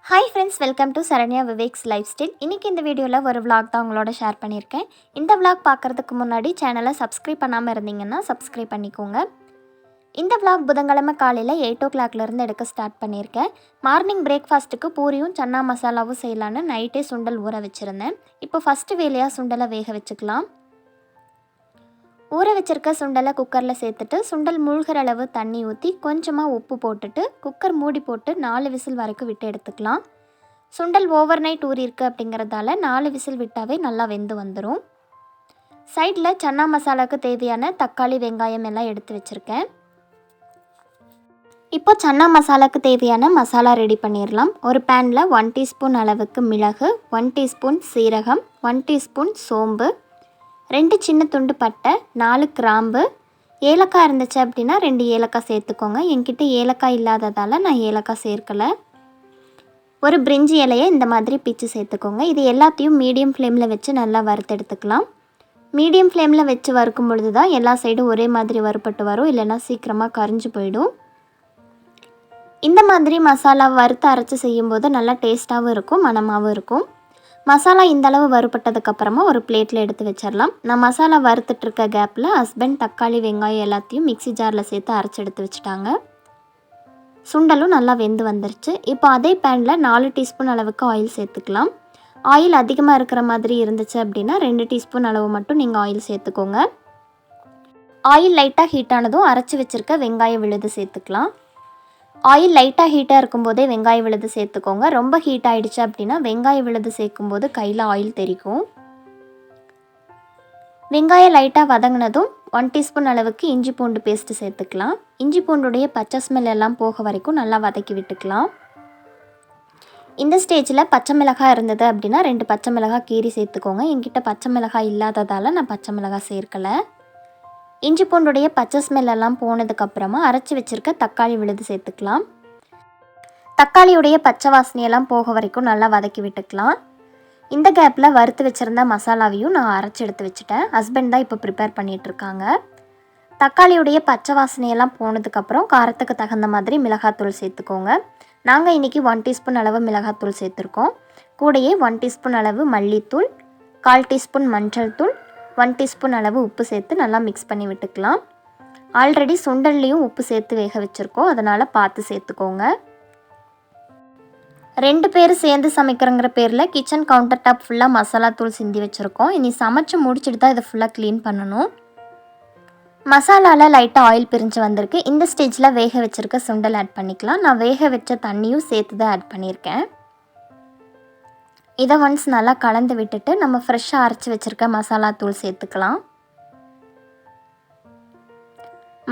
Hi friends, welcome to Saranya Viveks life style. இன்றைக்கி இந்த வீடியோவில் ஒரு vlog தான் உங்களோட ஷேர் பண்ணியிருக்கேன். இந்த vlog பார்க்குறதுக்கு முன்னாடி சேனலை சப்ஸ்கிரைப் பண்ணாமல் இருந்தீங்கன்னா சப்ஸ்கிரைப் பண்ணிக்கோங்க. இந்த vlog புதன்கிழமை காலையில் 8 o'clockலேருந்து எடுக்க ஸ்டார்ட் பண்ணியிருக்கேன். மார்னிங் பிரேக்ஃபாஸ்ட்டுக்கு பூரியும் சன்னா மசாலாவும் செய்யலான்னு நைட்டே சுண்டல் ஊற வச்சுருந்தேன். இப்போ ஃபஸ்ட்டு வேலையாக சுண்டலை வேக வச்சுக்கலாம். ஊற வச்சுருக்க சுண்டலை குக்கரில் சேர்த்துட்டு சுண்டல் மூழ்கிற அளவு தண்ணி ஊற்றி கொஞ்சமாக உப்பு போட்டுட்டு குக்கர் மூடி போட்டு 4 விசில் வரைக்கும் விட்டு எடுத்துக்கலாம். சுண்டல் ஓவர் நைட் ஊறியிருக்கு அப்படிங்கிறதால 4 விசில் விட்டாவே நல்லா வெந்து வந்துடும். சைடில் சன்னா மசாலாவுக்கு தேவையான தக்காளி வெங்காயம் எல்லாம் எடுத்து வச்சுருக்கேன். இப்போ சன்னா மசாலாவுக்கு தேவையான மசாலா ரெடி பண்ணிடலாம். ஒரு பேனில் 1 டீஸ்பூன் அளவுக்கு மிளகு, 1 டீஸ்பூன் சீரகம், 1 டீஸ்பூன் சோம்பு, 2 சின்ன துண்டு பட்டை, 4 கிராம்பு, ஏலக்காய் இருந்துச்சு அப்படின்னா 2 ஏலக்காய் சேர்த்துக்கோங்க. என்கிட்ட ஏலக்காய் இல்லாததால் நான் ஏலக்காய் சேர்க்கலை. ஒரு பிரிஞ்சி இலையை இந்த மாதிரி பிச்சு சேர்த்துக்கோங்க. இது எல்லாத்தையும் மீடியம் ஃப்ளேமில் வச்சு நல்லா வறுத்தெடுத்துக்கலாம். மீடியம் ஃப்ளேமில் வச்சு வறுக்கும் பொழுது தான் எல்லா சைடும் ஒரே மாதிரி வறுப்பட்டு வரும், இல்லைன்னா சீக்கிரமாக கரிஞ்சு போயிடும். இந்த மாதிரி மசாலா வறுத்து அரைச்சி செய்யும்போது நல்லா டேஸ்ட்டாகவும் இருக்கும், மணமாகவும் இருக்கும். மசாலா இந்தளவு வறுப்பட்டதுக்கப்புறமா ஒரு பிளேட்டில் எடுத்து வச்சிடலாம். நான் மசாலா வறுத்துட்ருக்க கேப்பில் ஹஸ்பண்ட் தக்காளி வெங்காயம் எல்லாத்தையும் மிக்ஸி ஜாரில் சேர்த்து அரைச்சி எடுத்து வச்சுட்டாங்க. சுண்டலும் நல்லா வெந்து வந்துருச்சு. இப்போ அதே பேனில் 4 டீஸ்பூன் அளவுக்கு ஆயில் சேர்த்துக்கலாம். ஆயில் அதிகமாக இருக்கிற மாதிரி இருந்துச்சு அப்படின்னா 2 டீஸ்பூன் அளவு மட்டும் நீங்கள் ஆயில் சேர்த்துக்கோங்க. ஆயில் லைட்டாக ஹீட் ஆனதும் அரைச்சி வச்சுருக்க வெங்காய விழுது சேர்த்துக்கலாம். ஆயில் லைட்டாக ஹீட்டாக இருக்கும்போதே வெங்காய விழுது சேர்த்துக்கோங்க. ரொம்ப ஹீட் ஆகிடுச்சு அப்படின்னா வெங்காய விழுது சேர்க்கும்போது கையில் ஆயில் தெரிக்கும். வெங்காயம் லைட்டாக வதங்கினதும் 1 டீஸ்பூன் அளவுக்கு இஞ்சி பூண்டு பேஸ்ட்டு சேர்த்துக்கலாம். இஞ்சி பூண்டுடைய பச்சை ஸ்மெல் எல்லாம் போக வரைக்கும் நல்லா வதக்கி விட்டுக்கலாம். இந்த ஸ்டேஜில் பச்சை மிளகாய் இருந்தது அப்படின்னா 2 பச்சை மிளகாய் கீரி சேர்த்துக்கோங்க. என்கிட்ட பச்சை மிளகாய் இல்லாததால் நான் பச்சை மிளகாய் சேர்க்கலை. இஞ்சி பூண்டுடைய பச்சை ஸ்மெல்லாம் போனதுக்கப்புறமா அரைச்சி வச்சுருக்க தக்காளி விழுது சேர்த்துக்கலாம். தக்காளியுடைய பச்சை வாசனையெல்லாம் போக வரைக்கும் நல்லா வதக்கி விட்டுக்கலாம். இந்த கேப்பில் வறுத்து வச்சுருந்த மசாலாவையும் நான் அரைச்சி எடுத்து வச்சுட்டேன். ஹஸ்பண்ட் தான் இப்போ ப்ரிப்பேர் பண்ணிகிட்ருக்காங்க. தக்காளியுடைய பச்சை வாசனையெல்லாம் போனதுக்கப்புறம் காரத்துக்கு தகுந்த மாதிரி மிளகாத்தூள் சேர்த்துக்கோங்க. நாங்கள் இன்றைக்கி 1 டீஸ்பூன் அளவு மிளகாத்தூள் சேர்த்துருக்கோம். கூடயே 1 டீஸ்பூன் அளவு மல்லித்தூள், 1/4 டீஸ்பூன் மஞ்சள் தூள், 1 டீஸ்பூன் அளவு உப்பு சேர்த்து நல்லா மிக்ஸ் பண்ணி விட்டுக்கலாம். ஆல்ரெடி சுண்டல்லையும் உப்பு சேர்த்து வேக வச்சுருக்கோம், அதனால் பார்த்து சேர்த்துக்கோங்க. 2 பேர் சேர்ந்து சமைக்கிறங்கிற பேரில் கிச்சன் கவுண்டர் டாப் ஃபுல்லாக மசாலா தூள் சிந்தி வச்சுருக்கோம். இனி சமைச்சு முடிச்சுட்டு தான் இதை ஃபுல்லாக க்ளீன் பண்ணணும். மசாலாவில் லைட்டாக ஆயில் பிரிஞ்சு வந்திருக்கு. இந்த ஸ்டேஜில் வேக வச்சுருக்க சுண்டல் ஆட் பண்ணிக்கலாம். நான் வேக வச்ச தண்ணியும் சேர்த்து தான் ஆட் பண்ணியிருக்கேன். இதை ஒன்ஸ் நல்லா கலந்து விட்டுட்டு நம்ம ஃப்ரெஷ்ஷாக அரைச்சி வச்சுருக்க மசாலா தூள் சேர்த்துக்கலாம்.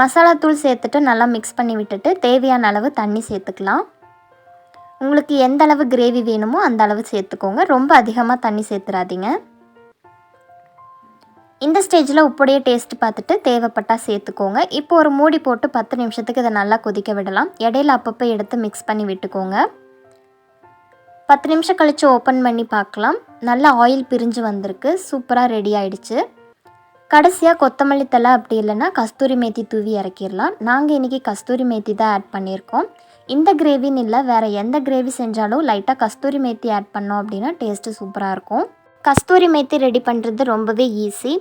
மசாலா தூள் சேர்த்துட்டு நல்லா மிக்ஸ் பண்ணி விட்டுட்டு தேவையான அளவு தண்ணி சேர்த்துக்கலாம். உங்களுக்கு எந்த அளவு கிரேவி வேணுமோ அந்த அளவு சேர்த்துக்கோங்க. ரொம்ப அதிகமாக தண்ணி சேர்த்துறாதீங்க. இந்த ஸ்டேஜில் உப்புடைய டேஸ்ட் பார்த்துட்டு தேவைப்பட்டால் சேர்த்துக்கோங்க. இப்போ ஒரு மூடி போட்டு 10 நிமிஷத்துக்கு இதை நல்லா கொதிக்க விடலாம். இடையில அப்பப்போ எடுத்து மிக்ஸ் பண்ணி விட்டுக்கோங்க. 10 நிமிஷம் கழித்து ஓப்பன் பண்ணி பார்க்கலாம். நல்லா ஆயில் பிரிஞ்சு வந்திருக்கு. சூப்பராக ரெடி ஆகிடுச்சு. கடைசியாக கொத்தமல்லி தழை அப்படி இல்லைன்னா கஸ்தூரி மேத்தி தூவி இறக்கிடலாம். நாங்கள் இன்றைக்கி கஸ்தூரி மேத்தி தான் ஆட் பண்ணியிருக்கோம். இந்த கிரேவின்னு இல்லை, வேறு எந்த கிரேவி செஞ்சாலும் லைட்டாக கஸ்தூரி மேத்தி ஆட் பண்ணோம் அப்படின்னா டேஸ்ட்டு சூப்பராக இருக்கும். கஸ்தூரி மேத்தி ரெடி பண்ணுறது ரொம்பவே ஈஸி.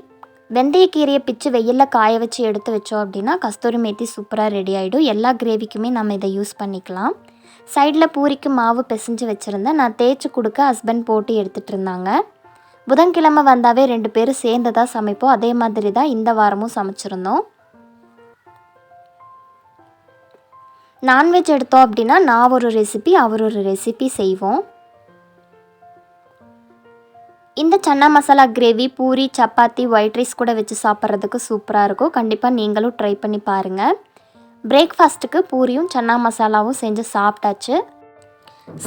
வெந்தயக்கீரையை பிச்சு வெயிலில் காய வச்சு எடுத்து வச்சோம் அப்படின்னா கஸ்தூரி மேத்தி சூப்பராக ரெடி ஆகிடும். எல்லா கிரேவிக்குமே நம்ம இதை யூஸ் பண்ணிக்கலாம். சைடில் பூரிக்கு மாவு பிசைஞ்சு வச்சுருந்தேன். நான் தேய்ச்சி கொடுக்க ஹஸ்பண்ட் போட்டு எடுத்துகிட்டு இருந்தாங்க. புதன்கிழமை வந்தாவே 2 பேரும் சேர்ந்து தான் சமைப்போம். அதே மாதிரி தான் இந்த வாரமும் சமைச்சிருந்தோம். நான்வெஜ் எடுத்தோம் அப்படின்னா நான் ஒரு ரெசிபி, அவர் ஒரு ரெசிபி செய்வோம். இந்த chana masala gravy puri, chapati, white rice கூட வச்சு சாப்பிட்றதுக்கு சூப்பராக இருக்கும். கண்டிப்பாக நீங்களும் ட்ரை பண்ணி பாருங்கள். பிரேக்ஃபாஸ்ட்டுக்கு பூரியும் சன்னா மசாலாவும் செஞ்சு சாப்பிட்டாச்சு.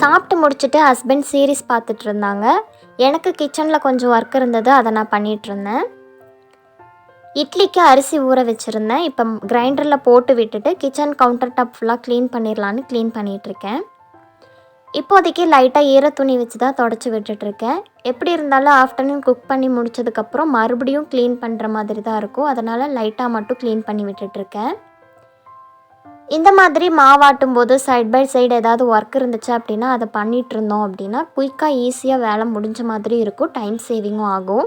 சாப்பிட்டு முடிச்சுட்டு ஹஸ்பண்ட் சீரீஸ் பார்த்துட்டு இருந்தாங்க. எனக்கு கிச்சனில் கொஞ்சம் ஒர்க் இருந்தது, அதை நான் பண்ணிகிட்ருந்தேன். இட்லிக்கு அரிசி ஊற வச்சுருந்தேன். இப்போ கிரைண்டரில் போட்டு விட்டுட்டு கிச்சன் கவுண்டர் டாப் ஃபுல்லாக க்ளீன் பண்ணிடலான்னு க்ளீன் பண்ணிகிட்ருக்கேன். இப்போதைக்கு லைட்டாக ஈர துணி வச்சு தான் தொடச்சி விட்டுட்ருக்கேன். எப்படி இருந்தாலும் ஆஃப்டர்நூன் குக் பண்ணி முடிச்சதுக்கப்புறம் மறுபடியும் க்ளீன் பண்ணுற மாதிரி தான் இருக்கும். அதனால் லைட்டாக மட்டும் க்ளீன் பண்ணி விட்டுட்ருக்கேன். இந்த மாதிரி மாவாட்டும் போது சைட் பை சைடு ஏதாவது ஒர்க் இருந்துச்சு அப்படின்னா அதை பண்ணிகிட்டு இருந்தோம் அப்படின்னா குயிக்காக ஈஸியாக வேலை முடிஞ்ச மாதிரி இருக்கும், டைம் சேவிங்கும் ஆகும்.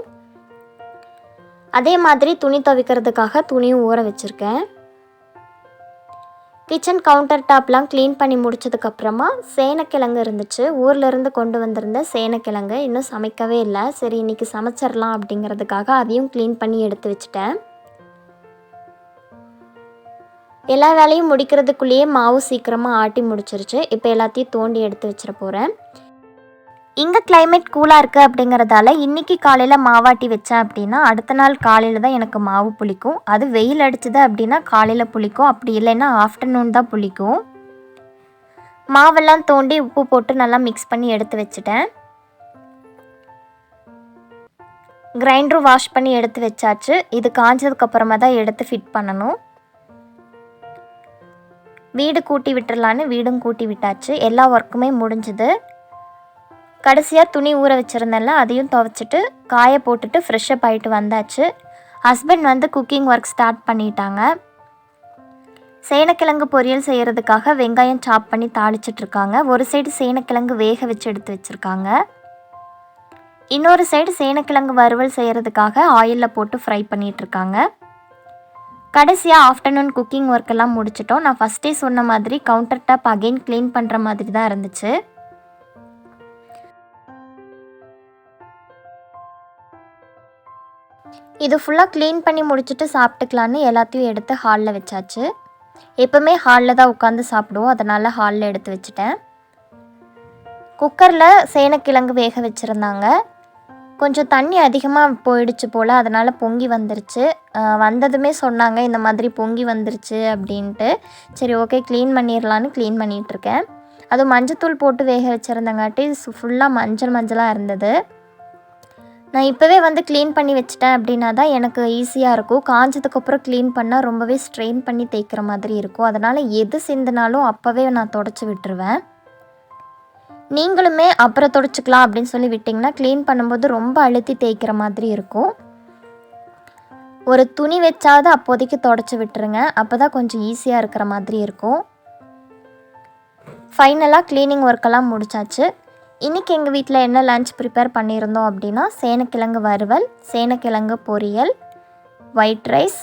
அதே மாதிரி துணி துவைக்கிறதுக்காக துணியும் ஊற வச்சுருக்கேன். கிச்சன் கவுண்டர் டாப்லாம் க்ளீன் பண்ணி முடிச்சதுக்கப்புறமா சேனக்கிழங்கு இருந்துச்சு, ஊர்லேருந்து கொண்டு வந்திருந்த சேனக்கிழங்கு இன்னும் சமைக்கவே இல்லை. சரி இன்றைக்கி சமைச்சிடலாம் அப்படிங்கிறதுக்காக அதையும் க்ளீன் பண்ணி எடுத்து வச்சுட்டேன். எல்லா வேலையும் முடிக்கிறதுக்குள்ளேயே மாவு சீக்கிரமாக ஆட்டி முடிச்சிருச்சு. இப்போ எல்லாத்தையும் தோண்டி எடுத்து வச்சிட போகிறேன். இங்கே கிளைமேட் கூலாக இருக்குது அப்படிங்கிறதால இன்றைக்கி காலையில் மாவாட்டி வச்சேன் அப்படின்னா அடுத்த நாள் காலையில் தான் எனக்கு மாவு புளிக்கும். அது வெயில் அடிச்சுது அப்படின்னா காலையில் புளிக்கும், அப்படி இல்லைன்னா ஆஃப்டர்நூன் தான் புளிக்கும். மாவெல்லாம் தோண்டி உப்பு போட்டு நல்லா மிக்ஸ் பண்ணி எடுத்து வச்சுட்டேன். கிரைண்டரும் வாஷ் பண்ணி எடுத்து வச்சாச்சு. இது காஞ்சதுக்கப்புறமா தான் எடுத்து ஃபிட் பண்ணணும். வீடு கூட்டி விட்டுறலான்னு வீடும் கூட்டி விட்டாச்சு. எல்லா ஒர்க்குமே முடிஞ்சுது. கடைசியாக துணி ஊற வச்சுருந்தேன்ல அதையும் துவைச்சிட்டு காய போட்டுட்டு ஃப்ரெஷ்ஷப் ஆகிட்டு வந்தாச்சு. ஹஸ்பண்ட் வந்து குக்கிங் ஒர்க் ஸ்டார்ட் பண்ணிட்டாங்க. சேனக்கிழங்கு பொரியல் செய்கிறதுக்காக வெங்காயம் சாப் பண்ணி தாளிச்சிட்ருக்காங்க. ஒரு சைடு சேனக்கிழங்கு வேக வச்சு எடுத்து வச்சுருக்காங்க. இன்னொரு சைடு சேனக்கிழங்கு வறுவல் செய்கிறதுக்காக ஆயிலில் போட்டு ஃப்ரை பண்ணிகிட்ருக்காங்க. கடைசியாக ஆஃப்டர்நூன் குக்கிங் ஒர்க்கெல்லாம் முடிச்சிட்டோம். நான் ஃபஸ்ட்டே சொன்ன மாதிரி கவுண்டர் டாப் அகெயின் க்ளீன் பண்ணுற மாதிரி தான் இருந்துச்சு. இது ஃபுல்லாக க்ளீன் பண்ணி முடிச்சுட்டு சாப்பிட்டுக்கலான்னு எல்லாத்தையும் எடுத்து ஹாலில் வச்சாச்சு. எப்போவுமே ஹாலில் தான் உட்காந்து சாப்பிடுவோம், அதனால் ஹாலில் எடுத்து வச்சுட்டேன். குக்கரில் சேனக்கிழங்கு வேக வச்சுருந்தாங்க. கொஞ்சம் தண்ணி அதிகமாக போயிடுச்சு போல், அதனால் பொங்கி வந்துருச்சு. வந்ததுமே சொன்னாங்க இந்த மாதிரி பொங்கி வந்துருச்சு அப்படின்ட்டு. சரி ஓகே க்ளீன் பண்ணிடலான்னு க்ளீன் பண்ணிகிட்ருக்கேன். அதுவும் மஞ்சத்தூள் போட்டு வேக வச்சுருந்தங்காட்டி ஃபுல்லாக மஞ்சளாக இருந்தது. நான் இப்போவே வந்து க்ளீன் பண்ணி வச்சிட்டேன் அப்படின்னா தான் எனக்கு ஈஸியாக இருக்கும். காஞ்சதுக்கப்புறம் க்ளீன் பண்ணால் ரொம்பவே ஸ்ட்ரெயின் பண்ணி தேய்க்கிற மாதிரி இருக்கும். அதனால் எது சிந்தினாலும் அப்போவே நான் தொடச்சி விட்டுருவேன். நீங்களுமே அப்புறம் தொடச்சிக்கலாம் அப்படின்னு சொல்லி விட்டிங்கன்னா க்ளீன் பண்ணும்போது ரொம்ப அழுத்தி தேய்க்கிற மாதிரி இருக்கும். ஒரு துணி வச்சாவது அப்போதைக்கு தொடச்சி விட்டுருங்க, அப்போ தான் கொஞ்சம் ஈஸியாக இருக்கிற மாதிரி இருக்கும். ஃபைனலாக க்ளீனிங் ஒர்க்கெல்லாம் முடிச்சாச்சு. இன்றைக்கி எங்கள் வீட்டில் என்ன லன்ச் ப்ரிப்பேர் பண்ணியிருந்தோம் அப்படின்னா சேனக்கிழங்கு வறுவல், சேனக்கிழங்கு பொரியல், ஒயிட் ரைஸ்,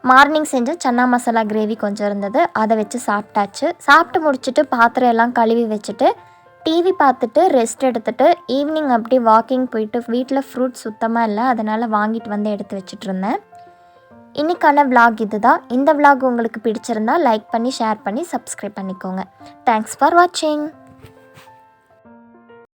மார்னிங் செஞ்ச சன்னா மசாலா கிரேவி கொஞ்சம் இருந்தது, அதை வச்சு சாப்பிட்டாச்சு. சாப்பிட்டு முடிச்சுட்டு பாத்திரம் எல்லாம் கழுவி வச்சுட்டு டிவி பார்த்துட்டு ரெஸ்ட் எடுத்துகிட்டு ஈவினிங் அப்படி வாக்கிங் போயிட்டு வீட்டில் ஃப்ரூட்ஸ் சுத்தமாக இல்லை, அதனால் வாங்கிட்டு வந்து எடுத்து வச்சுட்டு இருந்தேன். இன்றைக்கான விலாக் இது தான். இந்த விலாக் உங்களுக்கு பிடிச்சிருந்தா லைக் பண்ணி ஷேர் பண்ணி சப்ஸ்கிரைப் பண்ணிக்கோங்க. தேங்க்ஸ் ஃபார் வாட்சிங்.